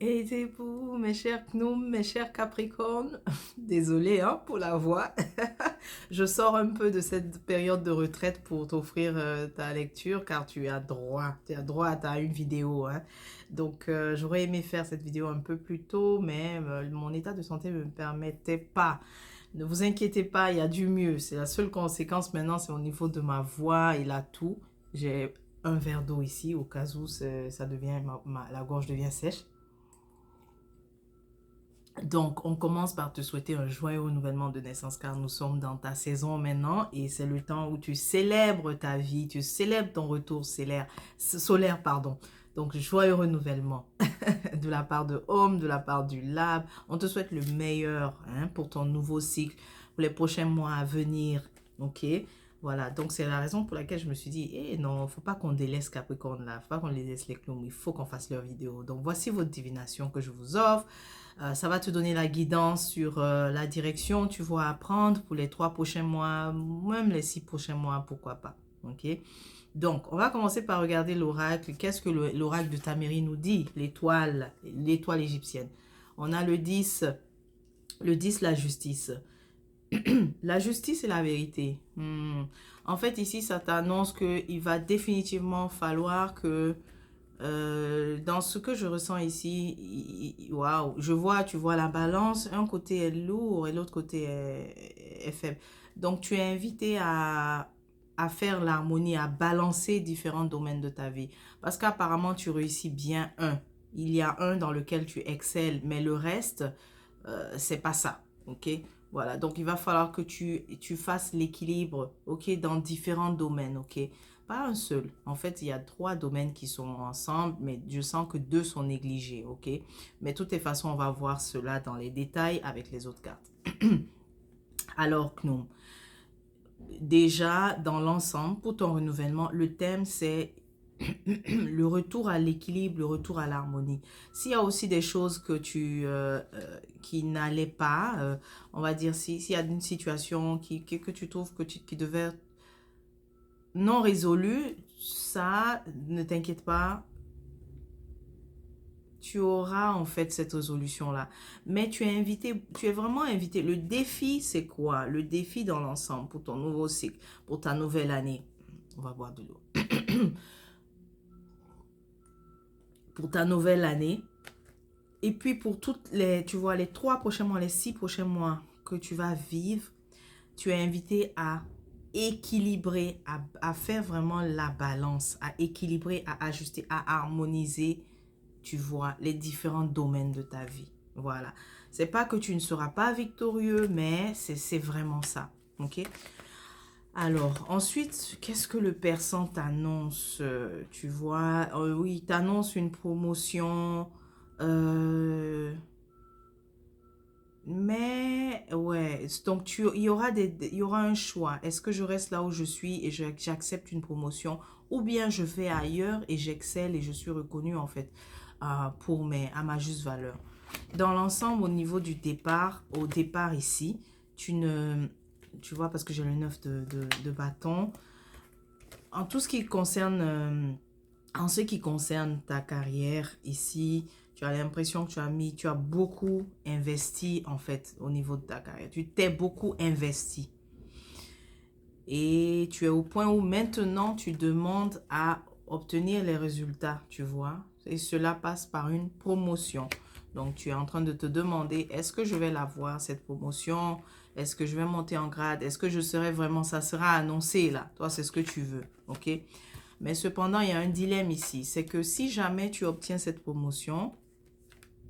Aidez-vous, mes chers Gnome, mes chers Capricornes. Désolée hein, pour la voix. Je sors un peu de cette période de retraite pour t'offrir ta lecture car tu as droit à une vidéo. Hein. Donc j'aurais aimé faire cette vidéo un peu plus tôt, mais mon état de santé ne me permettait pas. Ne vous inquiétez pas, il y a du mieux. C'est la seule conséquence maintenant, c'est au niveau de ma voix et là tout. J'ai un verre d'eau ici au cas où ça devient, la gorge devient sèche. Donc, on commence par te souhaiter un joyeux renouvellement de naissance car nous sommes dans ta saison maintenant et c'est le temps où tu célèbres ta vie, tu célèbres ton retour solaire, pardon. Donc, joyeux renouvellement de la part de Home, de la part du Lab. On te souhaite le meilleur hein, pour ton nouveau cycle, pour les prochains mois à venir. Ok? Voilà, donc c'est la raison pour laquelle je me suis dit, eh non, faut pas qu'on délaisse Capricorne là, faut pas qu'on les laisse les clones, il faut qu'on fasse leur vidéo. Donc voici votre divination que je vous offre. Ça va te donner la guidance sur la direction tu vas apprendre pour les 3 prochains mois, même les 6 prochains mois, pourquoi pas. Ok. Donc, on va commencer par regarder l'oracle. Qu'est-ce que l'oracle de Tamérie nous dit? L'étoile égyptienne. On a le 10, la justice. La justice et la vérité. En fait, ici, ça t'annonce qu'il va définitivement falloir que dans ce que je ressens ici, waouh, tu vois la balance, un côté est lourd et l'autre côté est faible. Donc, tu es invité à faire l'harmonie, à balancer différents domaines de ta vie. Parce qu'apparemment, tu réussis bien un. Il y a un dans lequel tu excelles, mais le reste, c'est pas ça. Ok? Voilà. Donc, il va falloir que tu fasses l'équilibre, ok, dans différents domaines, ok? Pas un seul. En fait, il y a 3 domaines qui sont ensemble, mais je sens que 2 sont négligés, ok? Mais de toutes les façons, on va voir cela dans les détails avec les autres cartes. Alors que non. Déjà, dans l'ensemble, pour ton renouvellement, le thème, c'est le retour à l'équilibre, le retour à l'harmonie. S'il y a aussi des choses qui n'allaient pas, on va dire, s'il y a une situation que tu trouves qui devait non résolue, ça, ne t'inquiète pas, tu auras en fait cette résolution-là. Mais tu es vraiment invité. Le défi, c'est quoi? Le défi dans l'ensemble pour ton nouveau cycle, pour ta nouvelle année. On va boire de l'eau. Pour ta nouvelle année. Et puis pour tu vois, les 3 prochains mois, les 6 prochains mois que tu vas vivre, tu es invité à équilibrer, à faire vraiment la balance, à équilibrer, à ajuster, à harmoniser, tu vois, les différents domaines de ta vie. Voilà. C'est pas que tu ne seras pas victorieux, mais c'est vraiment ça. Ok? Alors, ensuite, qu'est-ce que le persan t'annonce? Tu vois, oui, il t'annonce une promotion. euh, mais ouais, donc il y aura un choix. Est-ce que je reste là où je suis et j'accepte une promotion ou bien je vais ailleurs et j'excelle et je suis reconnue en fait à ma juste valeur. Dans l'ensemble, au niveau du départ, au départ ici, tu ne, tu vois parce que j'ai le 9 de bâton. En tout ce qui concerne en ce qui concerne ta carrière ici, tu as l'impression que tu as beaucoup investi en fait au niveau de ta carrière. Tu t'es beaucoup investi. Et tu es au point où maintenant tu demandes à obtenir les résultats, tu vois. Et cela passe par une promotion. Donc tu es en train de te demander, est-ce que je vais l'avoir cette promotion? Est-ce que je vais monter en grade? Est-ce que je serai vraiment, ça sera annoncé là? Toi, c'est ce que tu veux, ok? Mais cependant, il y a un dilemme ici. C'est que si jamais tu obtiens cette promotion,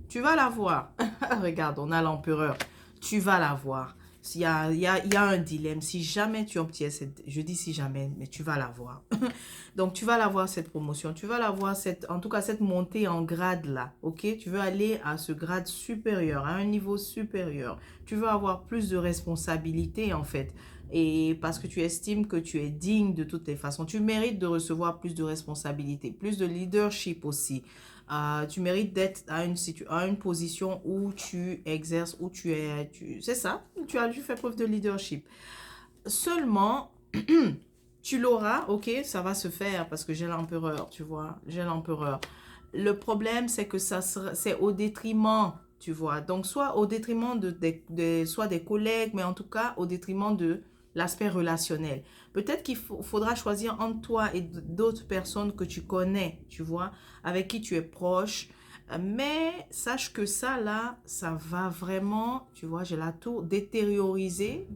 tu vas l'avoir. Regarde, on a l'empereur. Tu vas l'avoir. Il y a un dilemme. Si jamais tu obtiens cette... Je dis si jamais, mais tu vas l'avoir. Donc, tu vas l'avoir cette promotion. Tu vas l'avoir en tout cas, cette montée en grade là. Ok? Tu veux aller à ce grade supérieur, à un niveau supérieur. Tu veux avoir plus de responsabilités en fait. Et parce que tu estimes que tu es digne de toutes les façons. Tu mérites de recevoir plus de responsabilités, plus de leadership aussi. Tu mérites d'être à une position où tu exerces, où tu es, c'est ça, tu fais preuve de leadership. Seulement, tu l'auras, ok, ça va se faire parce que j'ai l'empereur, tu vois, j'ai l'empereur. Le problème, c'est que c'est au détriment, tu vois. Donc, soit au détriment soit des collègues, mais en tout cas, au détriment de l'aspect relationnel. Peut-être faudra choisir entre toi et d'autres personnes que tu connais, tu vois, avec qui tu es proche. Mais sache que ça, là, ça va vraiment, tu vois, j'ai la tour, détérioriser,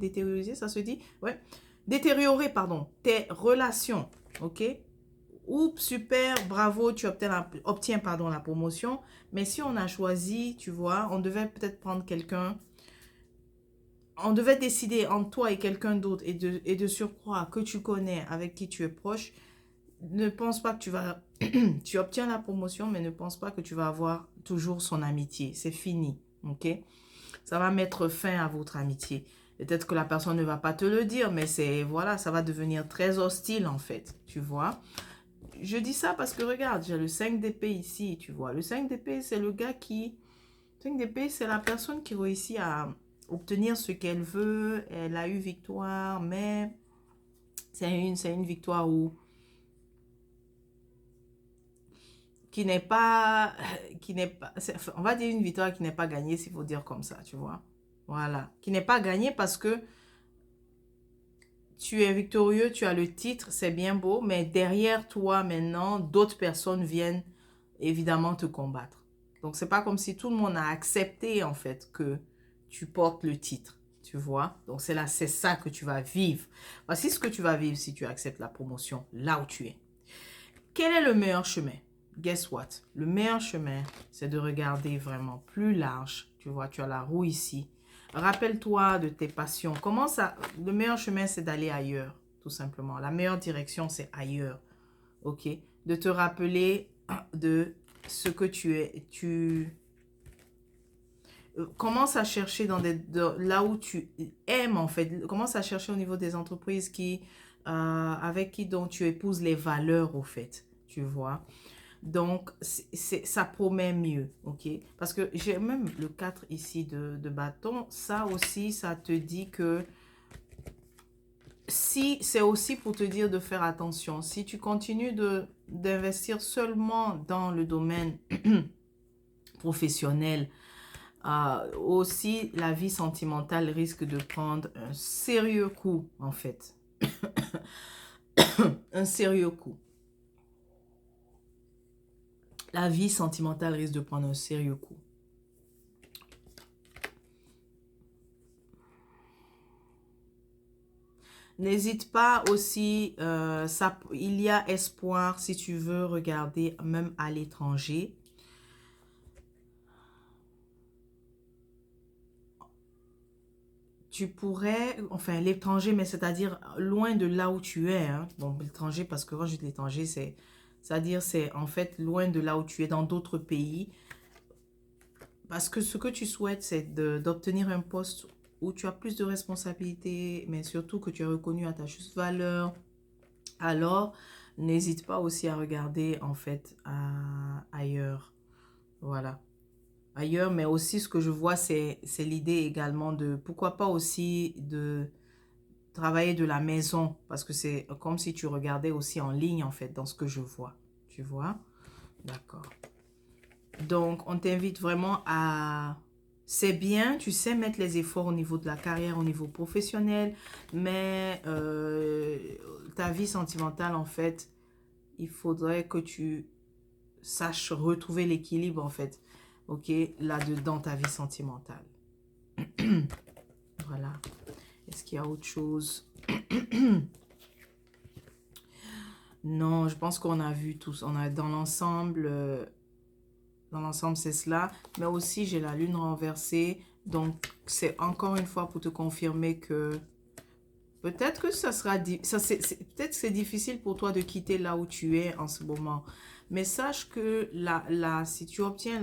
ça se dit? Ouais. Détériorer, pardon, tes relations, ok? Oups, super, bravo, tu obtiens pardon, la promotion. Mais si on a choisi, tu vois, on devait peut-être prendre quelqu'un, on devait décider entre toi et quelqu'un d'autre et de surcroît que tu connais, avec qui tu es proche. Ne pense pas que tu vas, tu obtiens la promotion, mais ne pense pas que tu vas avoir toujours son amitié. C'est fini, ok? Ça va mettre fin à votre amitié. Peut-être que la personne ne va pas te le dire, mais voilà, ça va devenir très hostile en fait, tu vois. Je dis ça parce que regarde, j'ai le 5 d'épée ici, tu vois. Le 5 d'épée, c'est le gars qui... 5 d'épée, c'est la personne qui réussit à obtenir ce qu'elle veut. Elle a eu victoire, mais c'est une victoire où... qui n'est pas... on va dire une victoire qui n'est pas gagnée, s'il faut dire comme ça, tu vois. Voilà. Qui n'est pas gagnée parce que tu es victorieux, tu as le titre, c'est bien beau, mais derrière toi maintenant, d'autres personnes viennent évidemment te combattre. Donc, c'est pas comme si tout le monde a accepté en fait que tu portes le titre, tu vois. Donc, c'est ça que tu vas vivre. Voici ce que tu vas vivre si tu acceptes la promotion là où tu es. Quel est le meilleur chemin? Guess what? Le meilleur chemin, c'est de regarder vraiment plus large. Tu vois, tu as la roue ici. Rappelle-toi de tes passions. Le meilleur chemin, c'est d'aller ailleurs, tout simplement. La meilleure direction, c'est ailleurs. Ok? De te rappeler de ce que tu es. Tu commences à chercher là où tu aimes, en fait. Commence à chercher au niveau des entreprises avec qui donc tu épouses les valeurs, au fait. Tu vois? Donc, ça promet mieux, ok? Parce que j'ai même le 4 ici de bâton. Ça aussi, ça te dit que si c'est aussi pour te dire de faire attention. Si tu continues d'investir seulement dans le domaine professionnel, aussi la vie sentimentale risque de prendre un sérieux coup, en fait. Un sérieux coup. La vie sentimentale risque de prendre un sérieux coup. N'hésite pas aussi, il y a espoir si tu veux regarder même à l'étranger. Tu pourrais, enfin l'étranger, mais c'est-à-dire loin de là où tu es. Hein. Bon, l'étranger, parce que quand je dis l'étranger, c'est-à-dire c'est en fait loin de là où tu es, dans d'autres pays. Parce que ce que tu souhaites, c'est d'obtenir un poste où tu as plus de responsabilités, mais surtout que tu es reconnu à ta juste valeur. Alors, n'hésite pas aussi à regarder en fait ailleurs. Voilà. Ailleurs, mais aussi ce que je vois, c'est l'idée également de, pourquoi pas aussi de travailler de la maison, parce que c'est comme si tu regardais aussi en ligne en fait, dans ce que je vois. Tu vois? D'accord. Donc, on t'invite vraiment à... C'est bien, tu sais mettre les efforts au niveau de la carrière, au niveau professionnel, mais ta vie sentimentale, en fait, il faudrait que tu saches retrouver l'équilibre, en fait, ok, là-dedans, ta vie sentimentale. Voilà. Est-ce qu'il y a autre chose? Non, je pense qu'on a vu tous. On a dans l'ensemble... Dans l'ensemble, c'est cela. Mais aussi, j'ai la lune renversée. Donc, c'est encore une fois pour te confirmer que peut-être que ça sera... peut-être que c'est difficile pour toi de quitter là où tu es en ce moment. Mais sache que si tu obtiens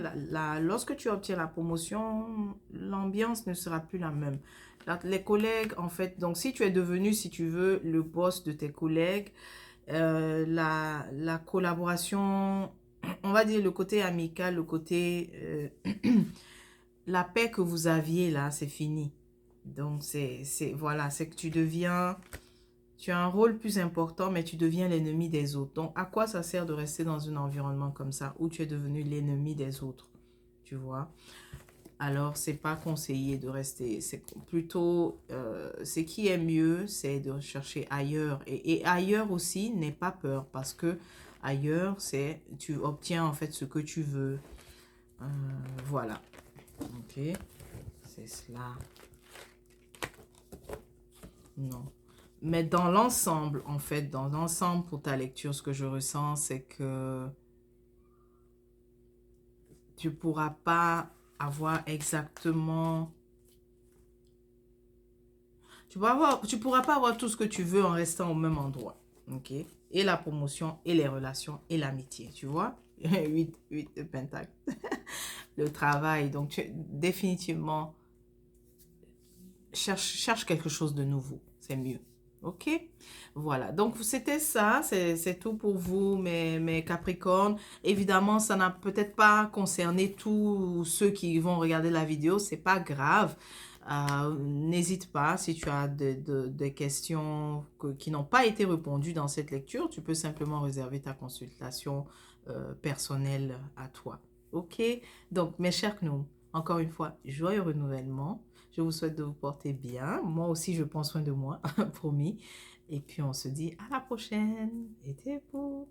lorsque tu obtiens la promotion, l'ambiance ne sera plus la même. Les collègues, en fait, donc si tu es devenu, si tu veux, le boss de tes collègues, la collaboration, on va dire le côté amical, le côté... la paix que vous aviez là, c'est fini. Donc, voilà, c'est que Tu as un rôle plus important, mais tu deviens l'ennemi des autres. Donc, à quoi ça sert de rester dans un environnement comme ça, où tu es devenu l'ennemi des autres, tu vois? Alors, c'est pas conseillé de rester. C'est plutôt, ce qui est mieux, c'est de chercher ailleurs. Et ailleurs aussi, n'aie pas peur, parce que ailleurs, c'est, tu obtiens en fait ce que tu veux. Euh, voilà. Ok. C'est cela. Non. Mais dans l'ensemble, en fait, dans l'ensemble pour ta lecture, ce que je ressens, c'est que tu pourras pas avoir exactement... Tu pourras pas avoir tout ce que tu veux en restant au même endroit. Ok? Et la promotion, et les relations, et l'amitié, tu vois? 8 de pentacle. Le travail. Donc, définitivement, cherche quelque chose de nouveau. C'est mieux. Ok? Voilà. Donc, c'était ça. C'est tout pour vous, mes Capricornes. Évidemment, ça n'a peut-être pas concerné tous ceux qui vont regarder la vidéo. C'est pas grave. N'hésite pas, si tu as des questions qui n'ont pas été répondues dans cette lecture, tu peux simplement réserver ta consultation personnelle à toi. Ok? Donc, mes chers gnous, encore une fois, joyeux renouvellement. Je vous souhaite de vous porter bien. Moi aussi, je prends soin de moi, promis. Et puis, on se dit à la prochaine. Et beau.